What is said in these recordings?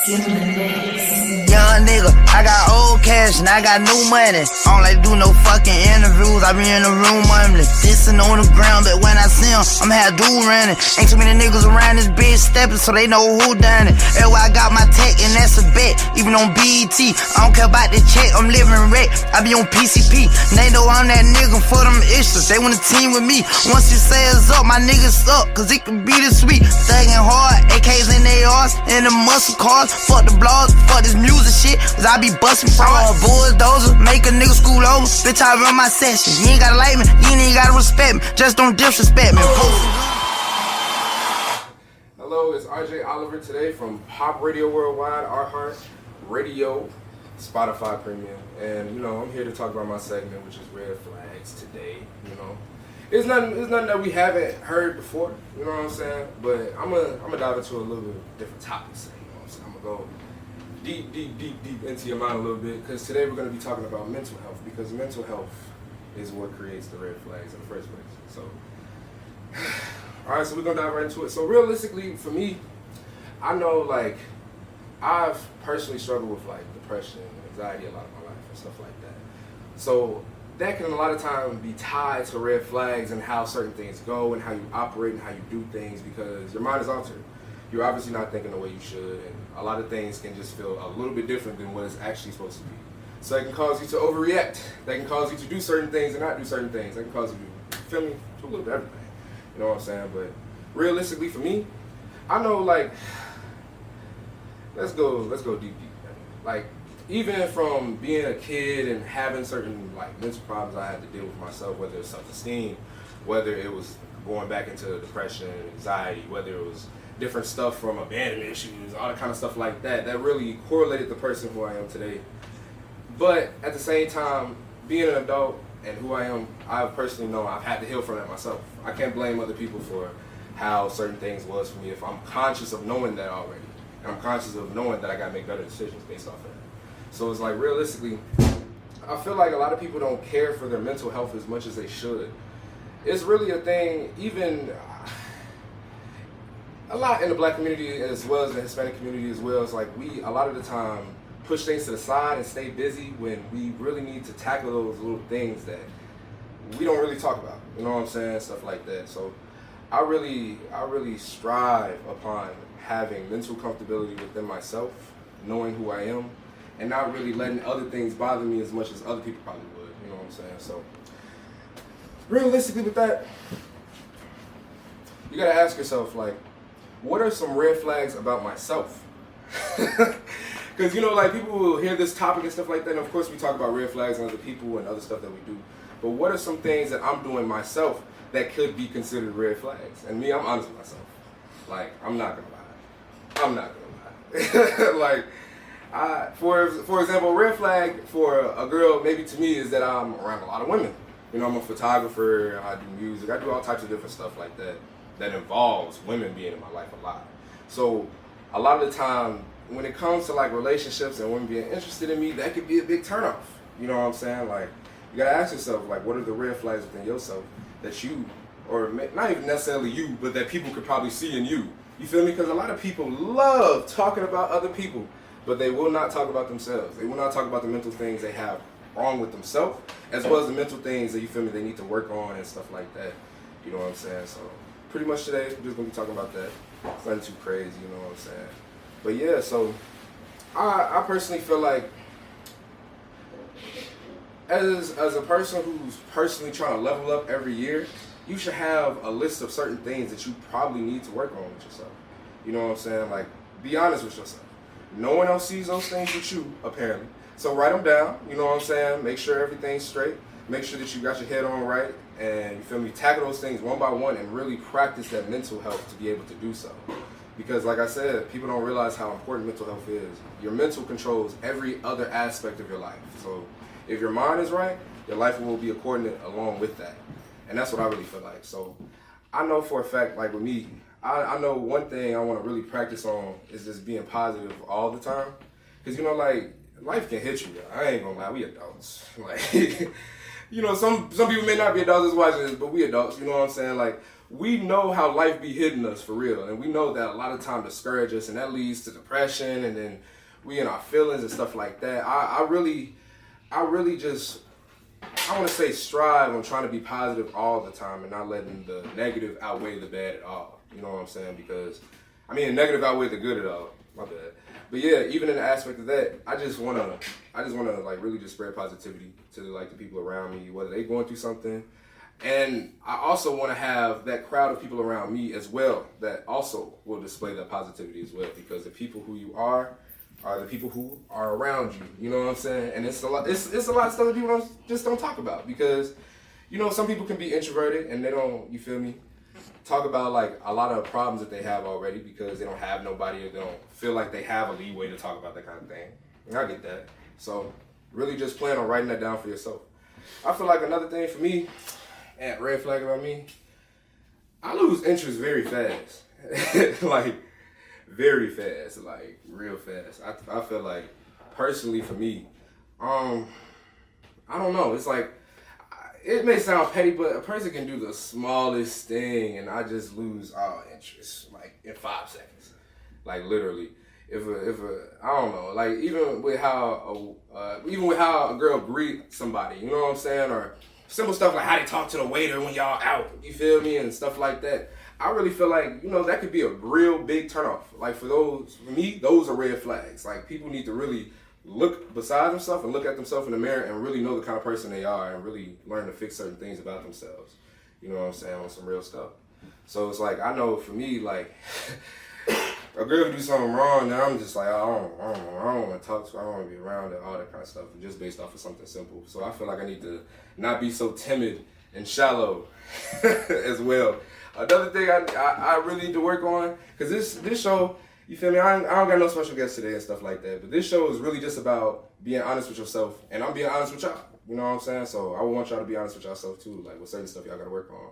Young nigga, I got old cash and I got new money. I don't like to do no fucking interviews, I be in the room monthly. Dissing on the ground, but when I see him, I'm have dude running. Ain't too many niggas around this bitch stepping, so they know who done it. That's why I got my tech and that's a bet, even on BET. I don't care about the check, I'm living wreck. I be on PCP, and they know I'm that nigga for them issues. They want a team with me. Once you say it's up, my niggas up, cause it can be this sweet. Thugging hard, AKs in they arms, and the muscle cars. Fuck the blogs, fuck this music shit, cause I be busting fraud. Bulldozer, make a nigga school over. Bitch, I run my session. You ain't gotta like me, you ain't gotta respect me. Just don't disrespect me. Hello, it's RJ Oliver today from Pop Radio Worldwide, Our Heart Radio, Spotify Premium. And, I'm here to talk about my segment, which is Red Flags today, It's nothing that we haven't heard before, you know what I'm saying? But I'm gonna dive into a little bit different topics, you know what I'm saying? I'm gonna go deep into your mind a little bit, because today we're gonna be talking about mental health, because mental health is what creates the red flags in the first place. So, alright, so we're gonna dive right into it. So realistically, for me, I know, I've personally struggled with, depression and anxiety a lot of my life and stuff like that. So, that can a lot of times be tied to red flags and how certain things go and how you operate and how you do things, because your mind is altered. You're obviously not thinking the way you should, and a lot of things can just feel a little bit different than what it's actually supposed to be. So that can cause you to overreact. That can cause you to do certain things and not do certain things. That can cause you to, feel me, to a little bit of everything. You know what I'm saying? But realistically for me, I know, let's go deep. Even from being a kid and having certain mental problems I had to deal with myself, whether it was self-esteem, whether it was going back into depression, anxiety, whether it was different stuff from abandonment issues, all that kind of stuff like that, that really correlated the person who I am today. But at the same time, being an adult and who I am, I personally know I've had to heal from that myself. I can't blame other people for how certain things was for me if I'm conscious of knowing that already. And I'm conscious of knowing that I gotta make better decisions based off of that. So it's realistically, I feel like a lot of people don't care for their mental health as much as they should. It's really a thing, even a lot in the black community as well as the Hispanic community as well. It's we, a lot of the time, push things to the side and stay busy when we really need to tackle those little things that we don't really talk about. You know what I'm saying? Stuff like that. So I really strive upon having mental comfortability within myself, knowing who I am, and not really letting other things bother me as much as other people probably would. You know what I'm saying? So realistically with that, you gotta ask yourself, what are some red flags about myself? Because, people will hear this topic and stuff like that, and of course we talk about red flags and other people and other stuff that we do. But what are some things that I'm doing myself that could be considered red flags? And me, I'm honest with myself. I'm not gonna lie. For example, a red flag for a girl, maybe to me, is that I'm around a lot of women. I'm a photographer, I do music, I do all types of different stuff like that that involves women being in my life a lot. So a lot of the time, when it comes to relationships and women being interested in me, that could be a big turnoff. You know what I'm saying? You gotta ask yourself, what are the red flags within yourself that you, or not even necessarily you, but that people could probably see in you. You feel me? Because a lot of people love talking about other people, but they will not talk about themselves. They will not talk about the mental things they have wrong with themselves, as well as the mental things that, you feel me, they need to work on and stuff like that. You know what I'm saying? So pretty much today, we're just gonna be talking about that. It's nothing too crazy, you know what I'm saying? But yeah, so I personally feel like as a person who's personally trying to level up every year, you should have a list of certain things that you probably need to work on with yourself. You know what I'm saying? Be honest with yourself. No one else sees those things but you, apparently. So write them down, you know what I'm saying? Make sure everything's straight. Make sure that you got your head on right. And, you feel me, tackle those things one by one and really practice that mental health to be able to do so. Because like I said, people don't realize how important mental health is. Your mental controls every other aspect of your life. So if your mind is right, your life will be according along with that. And that's what I really feel like. So I know for a fact, with me, I know one thing I want to really practice on is just being positive all the time. Because, life can hit you. I ain't gonna lie, we adults. Some people may not be adults as watching this, but we adults, you know what I'm saying? we know how life be hitting us for real, and we know that a lot of time discourage us, and that leads to depression, and then we in our feelings and stuff like that. I really just, I want to say strive on trying to be positive all the time and not letting the negative outweigh the bad at all. You know what I'm saying? Because, I mean, the negative outweigh the good at all. My bad. But yeah, even in the aspect of that, I just wanna like really just spread positivity to like the people around me, whether they going through something. And I also want to have that crowd of people around me as well that also will display that positivity as well, because the people who you are the people who are around you. You know what I'm saying? And it's a lot of stuff that people don't talk about, because, you know, some people can be introverted and they don't, you feel me, talk about like a lot of problems that they have already because they don't have nobody, or they don't feel like they have a leeway to talk about that kind of thing. And I get that. So really just plan on writing that down for yourself. I feel like another thing for me, and red flag about me, I lose interest very fast. Like, very fast, like real fast. I feel like, personally for me, I don't know. It's like, it may sound petty, but a person can do the smallest thing and I just lose all interest, like in 5 seconds. Like literally, if I don't know, like even with how a girl greet somebody, you know what I'm saying, or simple stuff like how they talk to the waiter when y'all out, you feel me, and stuff like that. I really feel like, you know, that could be a real big turnoff. Like for me, those are red flags. Like people need to really look beside themselves and look at themselves in the mirror and really know the kind of person they are and really learn to fix certain things about themselves. You know what I'm saying? On some real stuff. So it's like, I know for me, like, a girl do something wrong, and I'm just like, I don't want to talk to her, I don't want to be around her, all that kind of stuff, just based off of something simple. So I feel like I need to not be so timid and shallow as well. Another thing I really need to work on, because this show, you feel me, I don't got no special guests today and stuff like that, but this show is really just about being honest with yourself, and I'm being honest with y'all, you know what I'm saying? So I want y'all to be honest with yourself too, like with certain stuff y'all got to work on.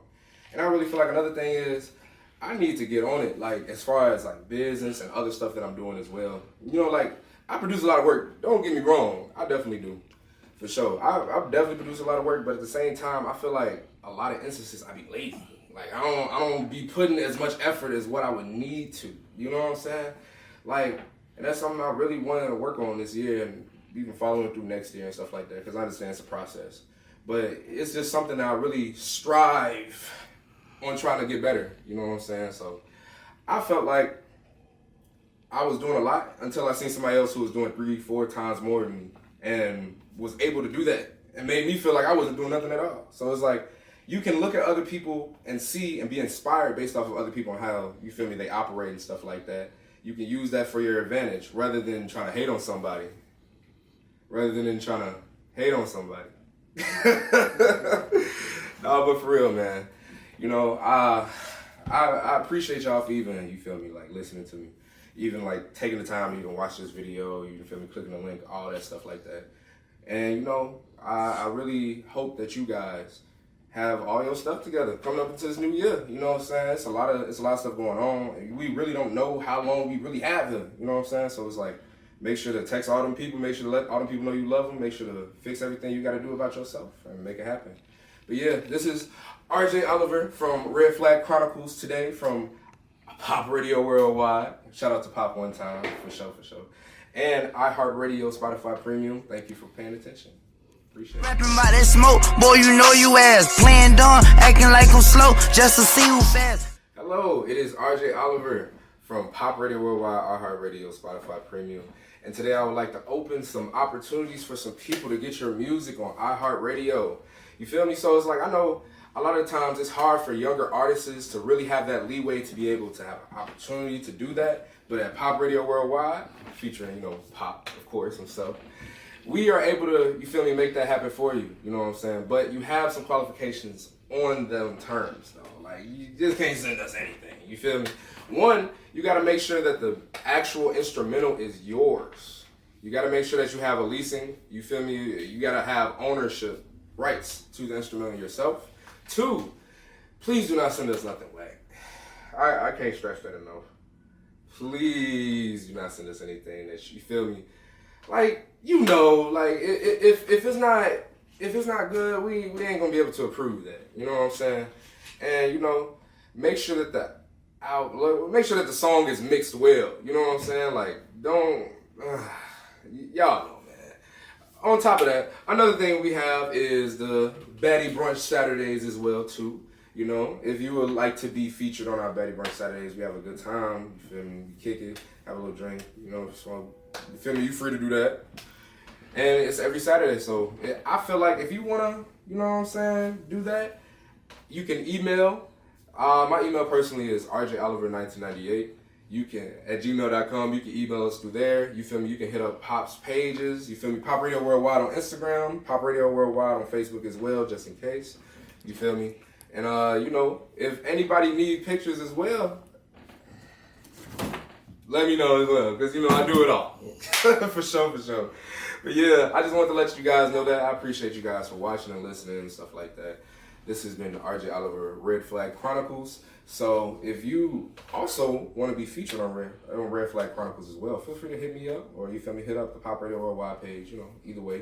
And I really feel like another thing is, I need to get on it, like as far as like business and other stuff that I'm doing as well. You know, like I produce a lot of work, don't get me wrong, I definitely do, for sure. I definitely produce a lot of work, but at the same time, I feel like a lot of instances I be lazy. Like I don't be putting as much effort as what I would need to. You know what I'm saying? Like, and that's something I really wanted to work on this year and even following through next year and stuff like that, because I understand it's a process. But it's just something that I really strive on trying to get better. You know what I'm saying? So I felt like I was doing a lot until I seen somebody else who was doing 3-4 times more than me and was able to do that and made me feel like I wasn't doing nothing at all. So it's like, you can look at other people and see and be inspired based off of other people and how, you feel me, they operate and stuff like that. You can use that for your advantage rather than trying to hate on somebody. No, but for real, man. You know, I appreciate y'all for even, you feel me, like listening to me. Even like taking the time to even watch this video, you feel me, clicking the link, all that stuff like that. And you know, I really hope that you guys have all your stuff together coming up into this new year. You know what I'm saying? It's a lot of stuff going on. We really don't know how long we really have here. You know what I'm saying? So it's like, make sure to text all them people, make sure to let all them people know you love them, make sure to fix everything you got to do about yourself and make it happen. But yeah, this is RJ Oliver from Flag Chronicles today from Pop Radio Worldwide. Shout out to Pop one time, for sure. And iHeartRadio, Spotify Premium. Thank you for paying attention. Appreciate it. Rapping about that smoke, boy, you know you ass. Playing dumb, acting like I'm slow, just to see who fast. Hello, it is RJ Oliver from Pop Radio Worldwide, iHeartRadio, Spotify Premium. And today I would like to open some opportunities for some people to get your music on iHeartRadio. You feel me? So it's like, I know a lot of times it's hard for younger artists to really have that leeway to be able to have an opportunity to do that. But at Pop Radio Worldwide, featuring, you know, Pop, of course, himself, we are able to, you feel me, make that happen for you. You know what I'm saying? But you have some qualifications on them terms, though. Like, you just can't send us anything. You feel me? One, you got to make sure that the actual instrumental is yours. You got to make sure that you have a leasing. You feel me? You got to have ownership rights to the instrumental yourself. Two, please do not send us nothing whack. I can't stress that enough. Please do not send us anything that, you feel me, like, you know, like if it's not good, we ain't gonna be able to approve that. You know what I'm saying? And you know, make sure that the song is mixed well. You know what I'm saying? Like, don't, y'all know, man. On top of that, another thing we have is the Baddie Brunch Saturdays as well, too. You know, if you would like to be featured on our Baddie Brunch Saturdays, we have a good time. You feel me? You kick it, have a little drink. You know, so, you feel me? You free to do that. And it's every Saturday, so I feel like if you wanna, you know what I'm saying, do that, you can email. My email personally is rjoliver1998. You can at gmail.com. You can email us through there. You feel me? You can hit up Pop's pages. You feel me? Pop Radio Worldwide on Instagram. Pop Radio Worldwide on Facebook as well, just in case. You feel me? And you know, if anybody needs pictures as well, let me know as well, because you know I do it all. For sure. But yeah, I just wanted to let you guys know that. I appreciate you guys for watching and listening and stuff like that. This has been RJ Oliver Red Flag Chronicles. So if you also want to be featured on Red Flag Chronicles as well, feel free to hit me up, or you feel me, hit up the Pop Radio Worldwide page. You know, either way.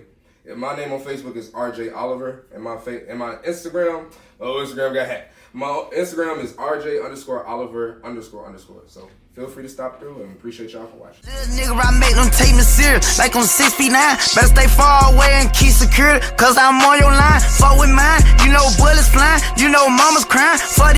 And my name on Facebook is RJ Oliver, and my Instagram, Instagram got hacked. My Instagram is RJ_Oliver__. So feel free to stop through, and appreciate y'all for watching. Little nigga, I make them take me serious, like I'm 6 feet 9. Better stay far away and keep security, cause I'm on your line. Fuck with mine, you know bullets flying, you know mama's crying. Fuck